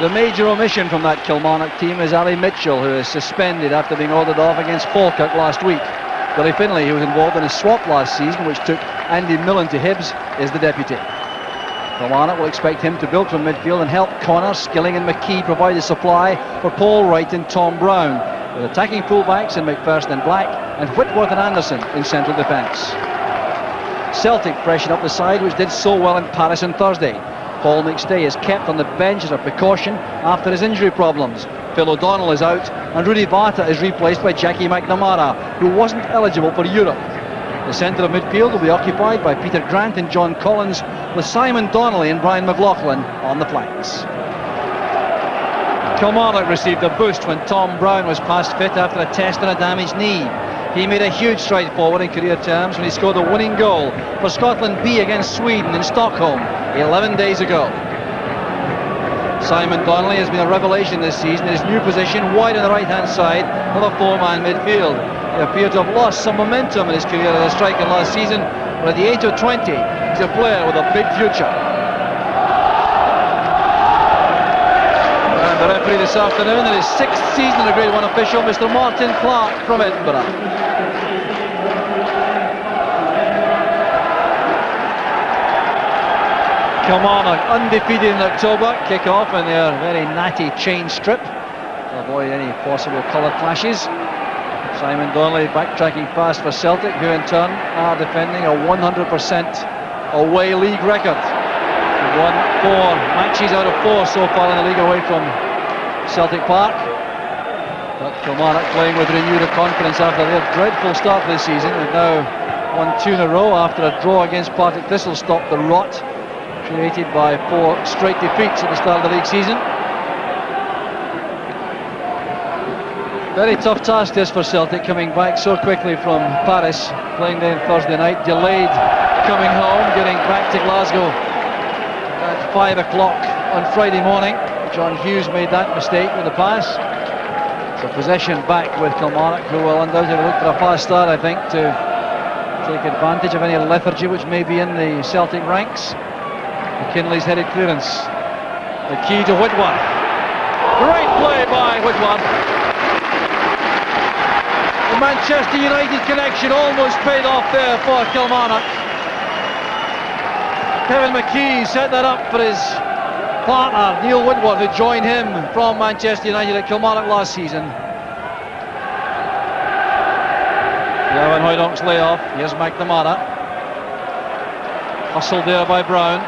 The major omission from that Kilmarnock team is Ali Mitchell, who is suspended after being ordered off against Falkirk last week. Billy Finlay, who was involved in a swap last season which took Andy Millen to Hibs, is the deputy. Kilmarnock will expect him to build from midfield and help Connor, Skilling and McKee provide the supply for Paul Wright and Tom Brown, with attacking fullbacks in McPherson and Black and Whitworth and Anderson in central defence. Celtic freshen up the side, which did so well in Paris on Thursday. Paul McStay is kept on the bench as a precaution after his injury problems. Phil O'Donnell is out and Rudy Vata is replaced by Jackie McNamara, who wasn't eligible for Europe. The centre of midfield will be occupied by Peter Grant and John Collins, with Simon Donnelly and Brian McLaughlin on the flanks. Kilmarnock received a boost when Tom Brown was passed fit after a test on a damaged knee. He made a huge stride forward in career terms when he scored a winning goal for Scotland B against Sweden in Stockholm 11 days ago. Simon Donnelly has been a revelation this season in his new position wide on the right hand side of a four-man midfield. He appeared to have lost some momentum in his career as a striker last season, but at the age of 20 he's a player with a big future. And the referee this afternoon in his 6th season as a Grade 1 official, Mr. Martin Clark from Edinburgh. Kilmarnock undefeated in October, kick off in their very natty chain strip to avoid any possible colour clashes. Simon Donnelly backtracking fast for Celtic, who in turn are defending a 100% away league record. They've won 4 matches out of 4 so far in the league away from Celtic Park. But Kilmarnock playing with renewed confidence after their dreadful start this season. They've now won 2 in a row after a draw against Partick Thistle stopped the rot created by 4 straight defeats at the start of the league season. Very tough task this for Celtic, coming back so quickly from Paris, playing there Thursday night, delayed coming home, getting back to Glasgow at 5 o'clock on Friday morning. John Hughes made that mistake with the pass. So possession back with Kilmarnock, who will undoubtedly look for a fast start, I think, to take advantage of any lethargy which may be in the Celtic ranks. McKinley's headed clearance. The key to Whitworth. Great play by Whitworth. The Manchester United connection almost paid off there for Kilmarnock. Kevin McKee set that up for his partner Neil Whitworth, who joined him from Manchester United at Kilmarnock last season. Gavin Hoydonk's layoff. Here's McNamara. Hustled there by Brown.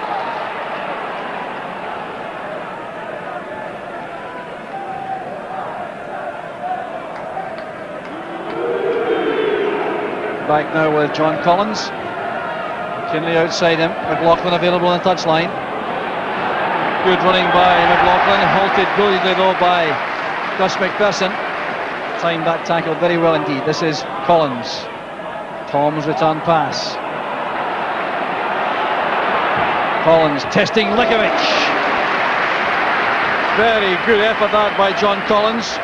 Back now with John Collins. McKinley outside him. McLaughlin available on the touchline. Good running by McLaughlin. Halted brilliantly though by Gus McPherson. Timed that tackle very well indeed. This is Collins. Tom's return pass. Collins testing Likovic. Very good effort that by John Collins.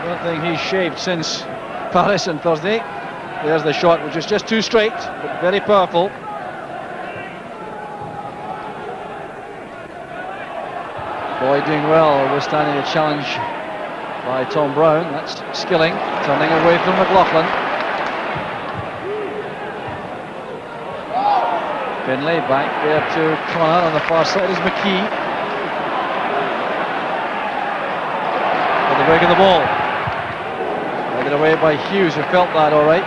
Don't think he's shaved since Paris on Thursday. There's the shot, which is just too straight, but very powerful. Boyd doing well, withstanding the challenge by Tom Brown. That's Skilling, turning away from McLaughlin. Finlay back there to Connor, on the far side is McKee. For the break of the ball. Headed away by Hughes, who felt that all right.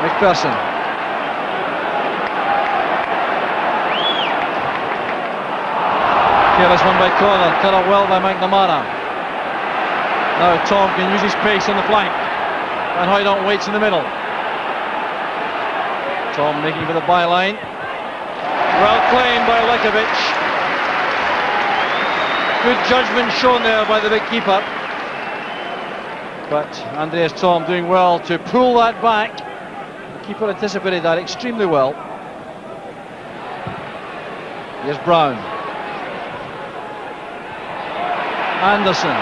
McPherson. Careless one by Connor, cut out well by McNamara. Now Tom can use his pace on the flank. And Hoydonk waits in the middle. Tom making for the byline. Well claimed by Likovic. Good judgment shown there by the big keeper. But Andreas Tom doing well to pull that back. The keeper anticipated that extremely well. Here's Brown. Anderson.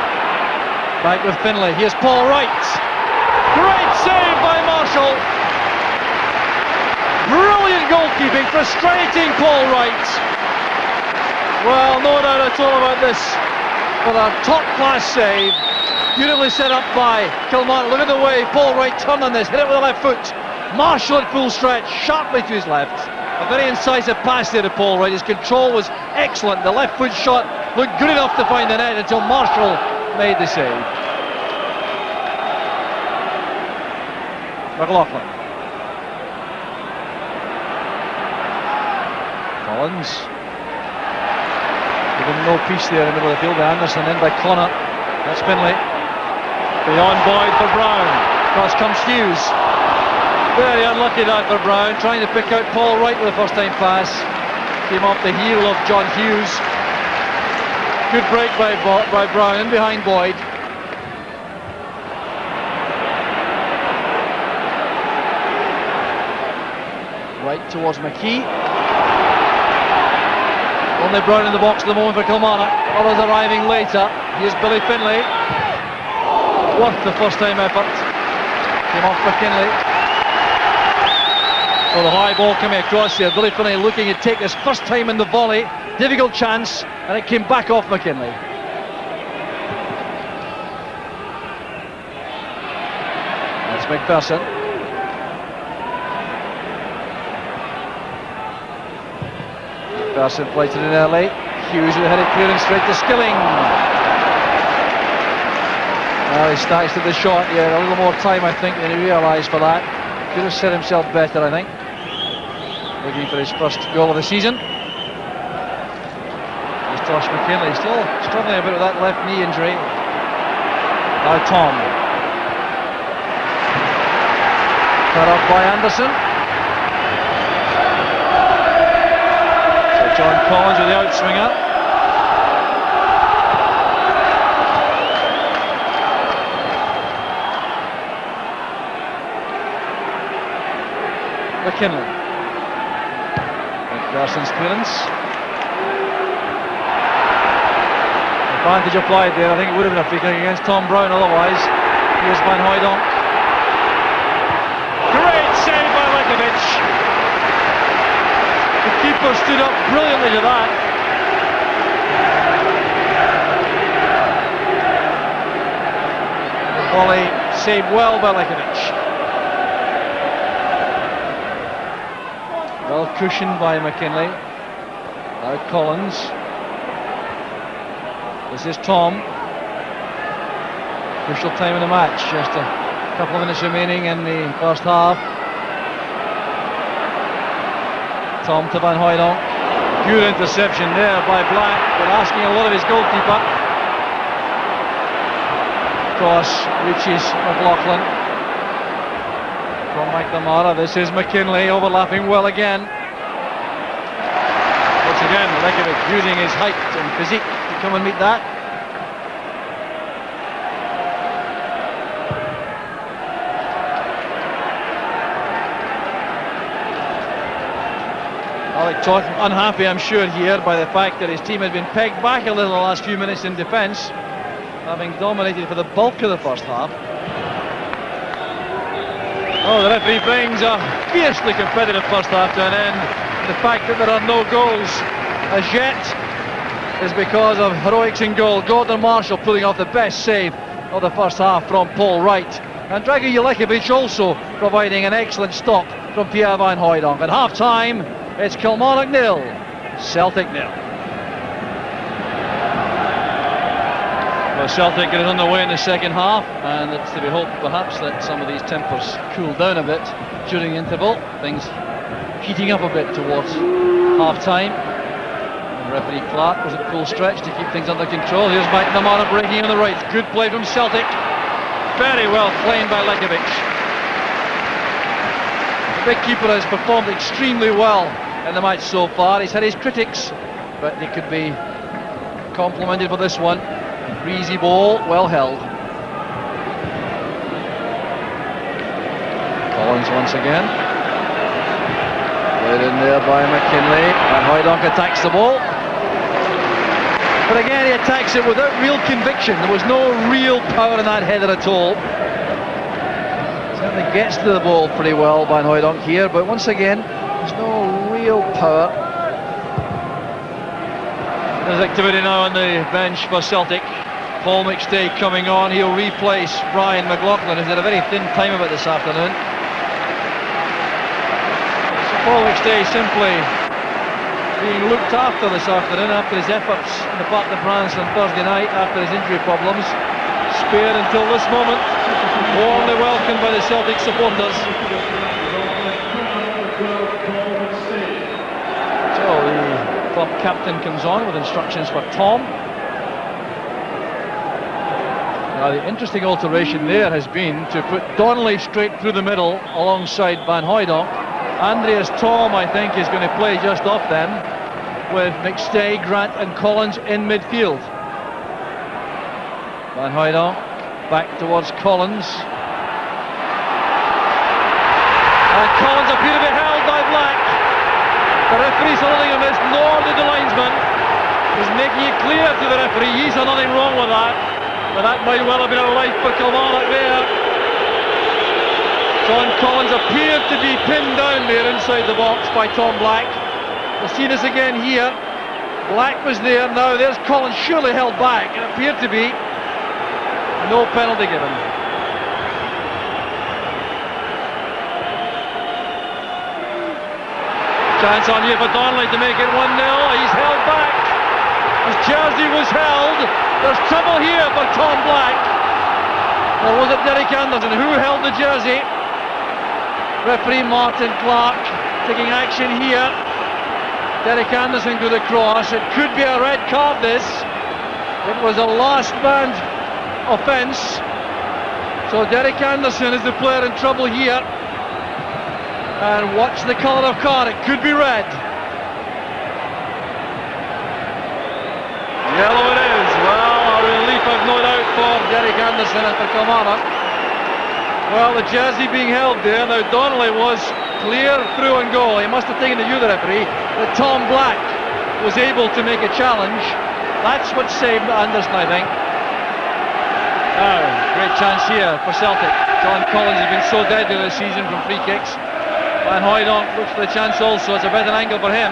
Back with Finlay. Here's Paul Wright. Great save by Marshall. Brilliant goalkeeping, frustrating Paul Wright. Well, no doubt at all about this. But a top-class save, beautifully set up by Kilmarnock. Look at the way Paul Wright turned on this, hit it with the left foot. Marshall at full stretch, sharply to his left. A very incisive pass there to Paul Wright. His control was excellent. The left foot shot looked good enough to find the net until Marshall made the save. McLaughlin. Collins. Given no peace there in the middle of the field by Anderson, in by Connor. That's Finlay. Beyond Boyd for Brown. Across comes Hughes. Very unlucky that for Brown, trying to pick out Paul Wright with the first time pass. Came off the heel of John Hughes. Good break by Brown, in behind Boyd. Right towards McKee. Only Brown in the box at the moment for Kilmarnock. Others arriving later. Here's Billy Finlay. Worth the first time effort. Came off McKinley. Well, the high ball coming across here. Billy Finlay looking to take this first time in the volley. Difficult chance, and it came back off McKinley. That's McPherson. McPherson played it in early. Hughes with a headed clearance straight to Skilling. Well, he starts to the shot. Yeah, a little more time, I think, than he realised for that. Could have set himself better, I think. Looking for his first goal of the season. There's Josh McKinley, still struggling a bit with that left knee injury. Now Tom. Cut off by Anderson. So John Collins with the outswinger. McKinley. McPherson's clearance. Advantage applied there. I think it would have been a free kick against Tom Brown otherwise. Here's Van Hooijdonk. Great save by Lekovic. The keeper stood up brilliantly to that. The volley saved well by Lekovic. Well cushioned by McKinley. Now Collins. This is Tom. Crucial time in the match. Just a couple of minutes remaining in the first half. Tom to Van Hooijdonk. Good interception there by Black, but asking a lot of his goalkeeper. Cross reaches McLaughlin. From McNamara, this is McKinley overlapping well again. Once again, Lekovic using his height and physique to come and meet that. Alec Todd unhappy, I'm sure, here by the fact that his team has been pegged back a little in the last few minutes in defence, having dominated for the bulk of the first half. Oh, the referee brings a fiercely competitive first half to an end. The fact that there are no goals as yet is because of heroics in goal. Gordon Marshall pulling off the best save of the first half from Paul Wright. And Drago Jelekovic also providing an excellent stop from Pierre Van Hooijdonk. At half-time, it's Kilmarnock 0, Celtic 0. Well, Celtic get it underway in the second half, and it's to be hoped perhaps that some of these tempers cool down a bit during the interval. Things heating up a bit towards half-time. And referee Clark was at full stretch to keep things under control. Here's McNamara breaking on the right. Good play from Celtic. Very well played by Lekovic. The big keeper has performed extremely well in the match so far. He's had his critics, but he could be complimented for this one. Breezy ball, well held. Collins once again. Played in there by McKinley. Van Hooijdonk attacks the ball. But again, he attacks it without real conviction. There was no real power in that header at all. Certainly gets to the ball pretty well, Van Hooijdonk here, but once again, there's no real power. There's activity now on the bench for Celtic. Paul McStay coming on. He'll replace Brian McLaughlin, who's had a very thin time of it this afternoon. So Paul McStay simply being looked after this afternoon after his efforts in the Parc des Princes on Thursday night after his injury problems. Spared until this moment. Warmly welcomed by the Celtic supporters. So the club captain comes on with instructions for Tom. Now the interesting alteration there has been to put Donnelly straight through the middle alongside Van Hooijdonk. Andreas Tom, I think, is going to play just off them, with McStay, Grant and Collins in midfield. Van Hooijdonk back towards Collins. And Collins appear to be held by Black. The referee's holding him this, nor did the linesman. He's making it clear to the referee he's done nothing wrong with that. But that might well have been a life for Kilmarnock there. John Collins appeared to be pinned down there inside the box by Tom Black. We'll see this again here. Black was there, now there's Collins surely held back. It appeared to be. No penalty given. Chance on here for Donnelly to make it 1-0. He's held back. His jersey was held. There's trouble here for Tom Black. Or was it Derek Anderson who held the jersey? Referee Martin Clark taking action here. Derek Anderson to the cross. It could be a red card this. It was a last man offence. So Derek Anderson is the player in trouble here. And watch the colour of card, it could be red. Yellow it is. Well, a relief I've no doubt for Derek Anderson and for Kilmarnock. Well, the jersey being held there. Now Donnelly was clear through and goal. He must have taken the view, the referee, that Tom Black was able to make a challenge. That's what saved Anderson, I think. Now, great chance here for Celtic. John Collins has been so deadly this season from free kicks. Van Hooijdonk looks for the chance also. It's a better angle for him.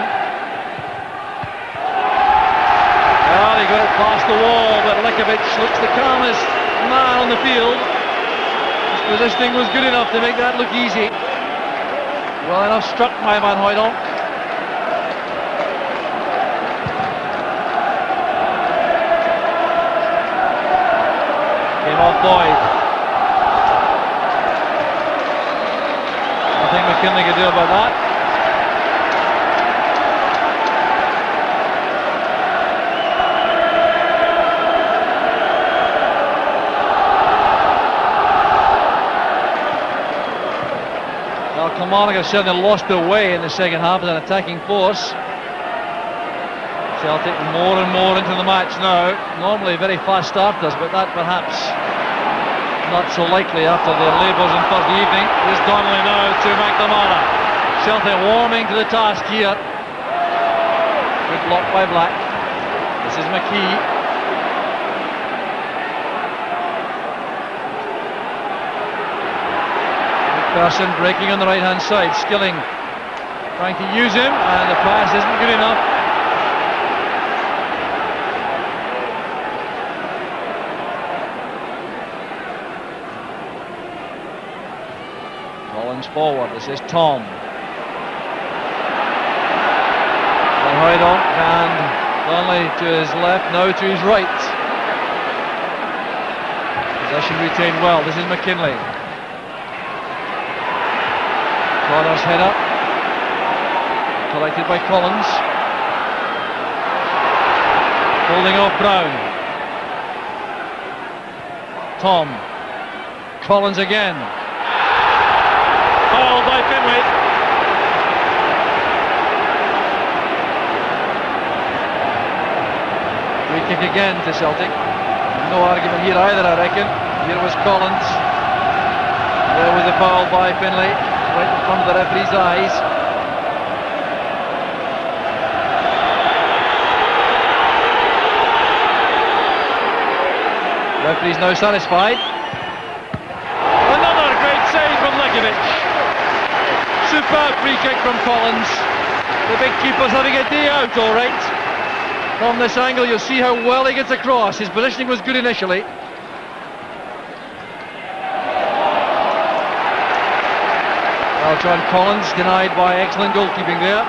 Well, he got it past the wall, but Likovic looks the calmest man on the field. His positioning was good enough to make that look easy. Well enough struck by Van Hooijdonk. Came off Boyd. Nothing McKinley could do about that. Well, Kilmarnock have certainly lost their way in the second half as an attacking force. Celtic more and more into the match now. Normally very fast starters, but that perhaps not so likely after their labours on Thursday evening. Here's Donnelly now to McNamara. Celtic warming to the task here. Good block by Black. This is McKee. Person breaking on the right hand side. Skilling trying to use him, and the pass isn't good enough. Collins forward. This is Tom. Van Hooijdonk and Donnelly to his left, now to his right. Possession retained well. This is McKinley. Connor's header, collected by Collins. Holding off Brown. Tom. Collins again. Fouled by Finlay. Free kick again to Celtic. No argument here either, I reckon. Here was Collins. There was a foul by Finlay. Right in front of the referee's eyes. Referee's now satisfied. Another great save from Likovic. Superb free kick from Collins. The big keeper's having a day out, all right. From this angle you'll see how well he gets across. His positioning was good initially. Well, John Collins denied by excellent goalkeeping there.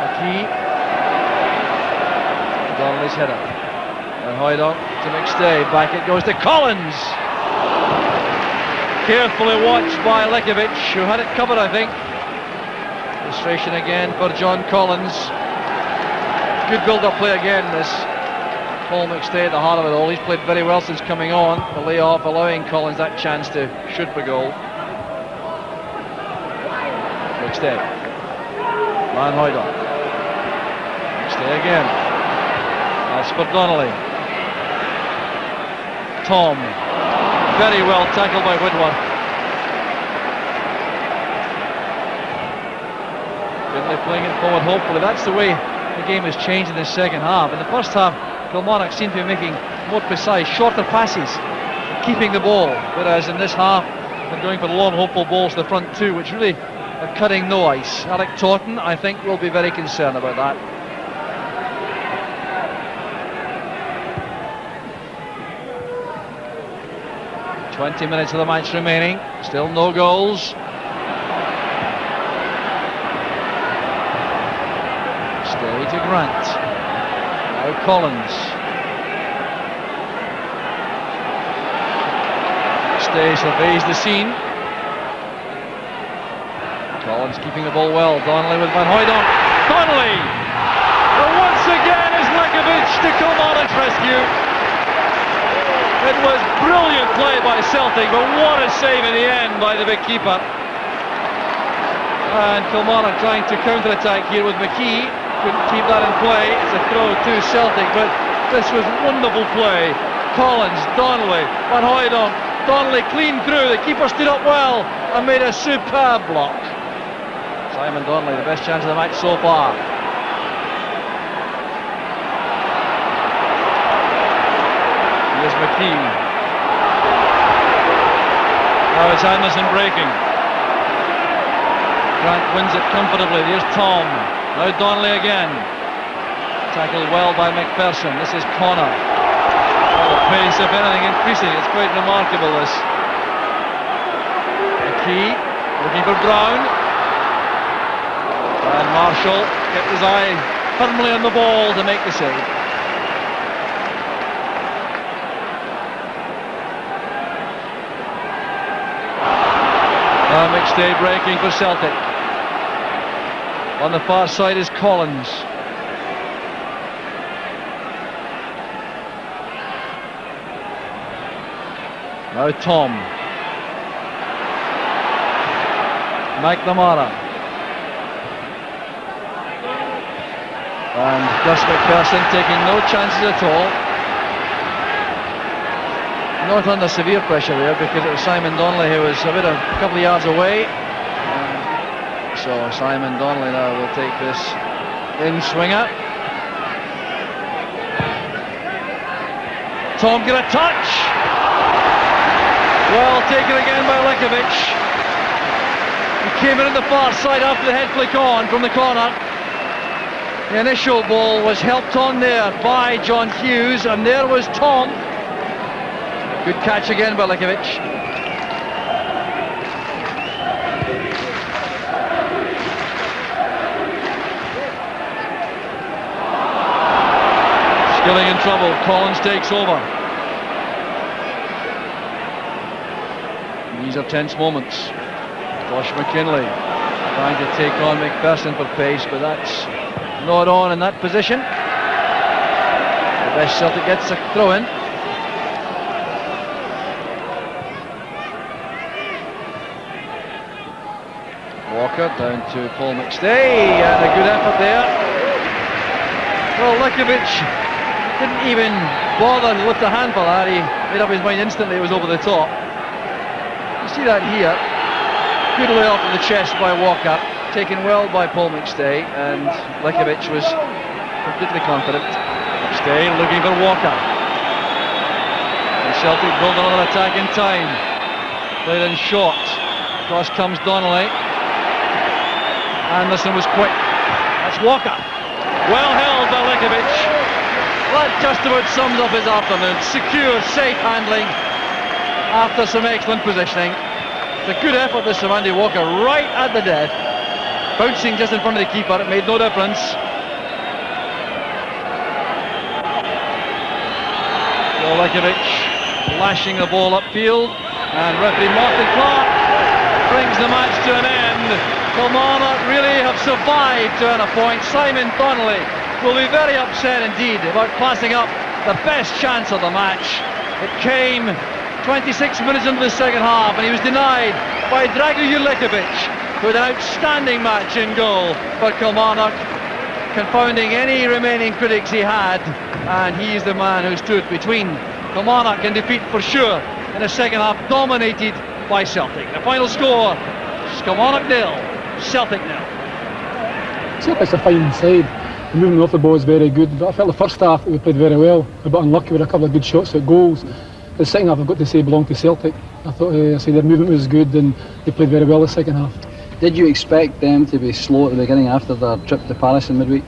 McKee. Donnelly's header. And Hoydon to McStay. Back it goes to Collins. Carefully watched by Lekovic, who had it covered, I think. Frustration again for John Collins. Good build-up play again, this Paul McStay at the heart of it all. He's played very well since coming on. The layoff allowing Collins that chance to shoot for goal. McStay. Van Hoydon. McStay again. That's for Donnelly. Tom. Very well tackled by Whitworth. Finlay playing it forward hopefully. That's the way the game has changed in the second half. In the first half, Kilmarnock seemed to be making more precise, shorter passes, keeping the ball. Whereas in this half, they're going for long, hopeful balls to the front two, which really are cutting no ice. Alec Totten, I think, will be very concerned about that. "20 minutes of the match remaining, still no goals. Stay to Grant. Now Collins. Stay surveys the scene. Collins keeping the ball well. Donnelly with Van Hoydon. Donnelly! And once again is Lekovic to Kilmarnock's rescue. It was brilliant play by Celtic, but what a save in the end by the big keeper. And Kilmarnock trying to counter-attack here with McKee. Couldn't keep that in play. It's a throw to Celtic, but this was wonderful play. Collins, Donnelly, Van Hoydon. Donnelly clean through. The keeper stood up well and made a superb block. Simon Donnelly, the best chance of the match so far. Here's McKee. Now it's Anderson breaking. Grant wins it comfortably. Here's Tom. Now Donnelly again. Tackled well by McPherson. This is Connor. Oh, the pace, if anything, increasing. It's quite remarkable, this. McKee looking for Brown. And Marshall kept his eye firmly on the ball to make the save. McStay breaking for Celtic. On the far side is Collins. Now Tom. McNamara. And Gus McPherson taking no chances at all. Not under severe pressure there because it was Simon Donnelly who was a couple of yards away. So Simon Donnelly now will take this in-swinger. Tom get a touch. Well taken again by Lekovic. He came in on the far side after the head flick on from the corner. The initial ball was helped on there by John Hughes, and there was Tom. Good catch again by Lekovic. Skilling in trouble. Collins takes over. These are tense moments. Josh McKinley trying to take on McPherson for pace, but that's not on in that position. The best Celtic gets a throw in. Walker down to Paul McStay, and a good effort there. Well, Lekovic didn't even bother to lift a hand for that. He made up his mind instantly it was over the top. You see that here. Good lay off of the chest by Walker, taken well by Paul McStay, and Lekovic was completely confident. McStay looking for Walker. And Celtic build another attack in time. Played in short. Across comes Donnelly. Anderson was quick. That's Walker. Well held by Lekovic. That just about sums up his afternoon. Secure, safe handling after some excellent positioning. It's a good effort this from Andy Walker, right at the death. Bouncing just in front of the keeper, it made no difference. Lekovic lashing the ball upfield, and referee Martin Clark brings the match to an end. Kilmarnock really have survived to earn a point. Simon Donnelly will be very upset indeed about passing up the best chance of the match. It came 26 minutes into the second half, and he was denied by Dragoljub Lekovic, who had an outstanding match in goal for Kilmarnock, confounding any remaining critics he had, and he's the man who stood between Kilmarnock and defeat for sure in the second half, dominated by Celtic. The final score is Kilmarnock 0, Celtic 0. Celtic's a fine side. The movement off the ball is very good, but I felt the first half we played very well. A bit unlucky with a couple of good shots at goals. The second half, I've got to say, belonged to Celtic. I thought their movement was good and they played very well the second half. Did you expect them to be slow at the beginning after their trip to Paris in midweek?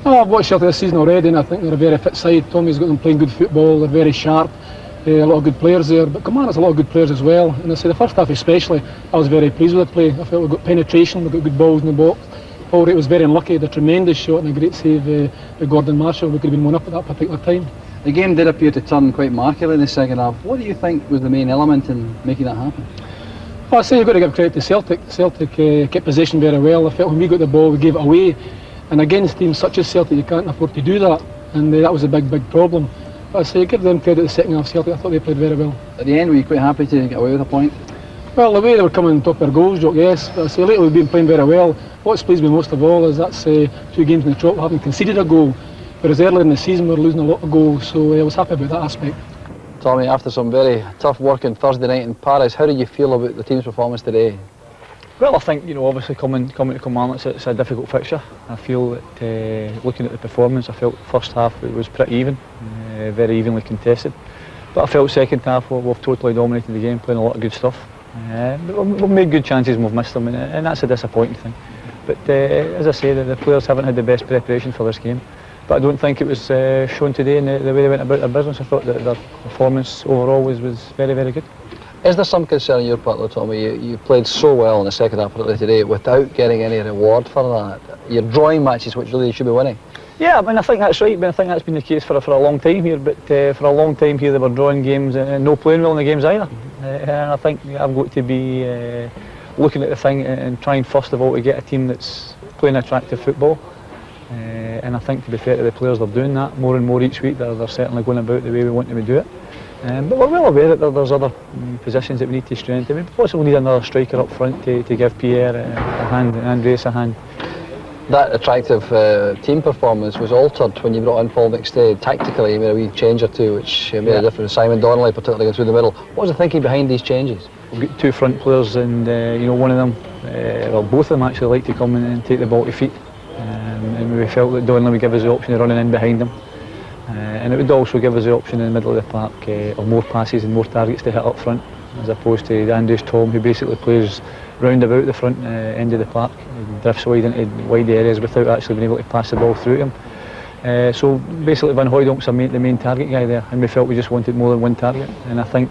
Oh, I've watched Celtic this season already, and I think they're a very fit side. Tommy's got them playing good football, they're very sharp, a lot of good players there, but Kilmarnock's a lot of good players as well. And I say the first half especially, I was very pleased with the play. I felt we got penetration, we got good balls in the box. Paul Wright was very unlucky, had a tremendous shot and a great save with Gordon Marshall. We could have been 1-up at that particular time. The game did appear to turn quite markedly in the second half. What do you think was the main element in making that happen? Well, I say you've got to give credit to Celtic. Celtic kept possession very well. I felt when we got the ball, we gave it away. And against teams such as Celtic, you can't afford to do that. And that was a big problem. But I say, give them credit the second half. Celtic, I thought they played very well. At the end, were you quite happy to get away with a point? Well, the way they were coming on top of their goals, Jock, yes. But I say, lately we've been playing very well. What's pleased me most of all is that's 2 games in the trot, we haven't conceded a goal. Whereas earlier in the season, we were losing a lot of goals. So I was happy about that aspect. Tommy, after some very tough work on Thursday night in Paris, how did you feel about the team's performance today? Well, I think, obviously coming to Kilmarnock, it's a difficult fixture. I feel that looking at the performance, I felt first half it was pretty even, very evenly contested. But I felt second half we've totally dominated the game, playing a lot of good stuff. We've made good chances and we've missed them, and that's a disappointing thing. But as I say, the players haven't had the best preparation for this game. But I don't think it was shown today in the way they went about their business. I thought that their performance overall was very, very good. Is there some concern on your part though, Tommy? You played so well in the second half particularly today without getting any reward for that. You're drawing matches which really you should be winning. Yeah, I mean, I think that's right, but I think that's been the case for a long time here. But for a long time here they were drawing games and no playing well in the games either. And I think I've got to be looking at the thing and trying first of all to get a team that's playing attractive football. And I think, to be fair to the players, they're doing that more and more each week. They're certainly going about the way we want them to do it. But we're well aware that there's other positions that we need to strengthen. We possibly need another striker up front to give Pierre a hand and Andreas a hand. That attractive team performance was altered when you brought in Paul McStay. Tactically, you made a wee change or two which made a difference. Simon Donnelly particularly going through the middle. What was the thinking behind these changes? We've got 2 front players and one of them, well, both of them actually like to come in and take the ball to feet. And we felt that Donnelly would give us the option of running in behind them. And it would also give us the option in the middle of the park of more passes and more targets to hit up front, as opposed to the Andreas Tom, who basically plays round about the front end of the park, drifts wide into wide areas without actually being able to pass the ball through him. So basically Van Hooydonk's the main target guy there, and we felt we just wanted more than one target. And I think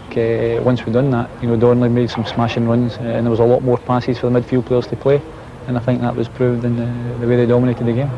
once we'd done that, Donnelly made some smashing runs, and there was a lot more passes for the midfield players to play. And I think that was proved in the way they dominated the game.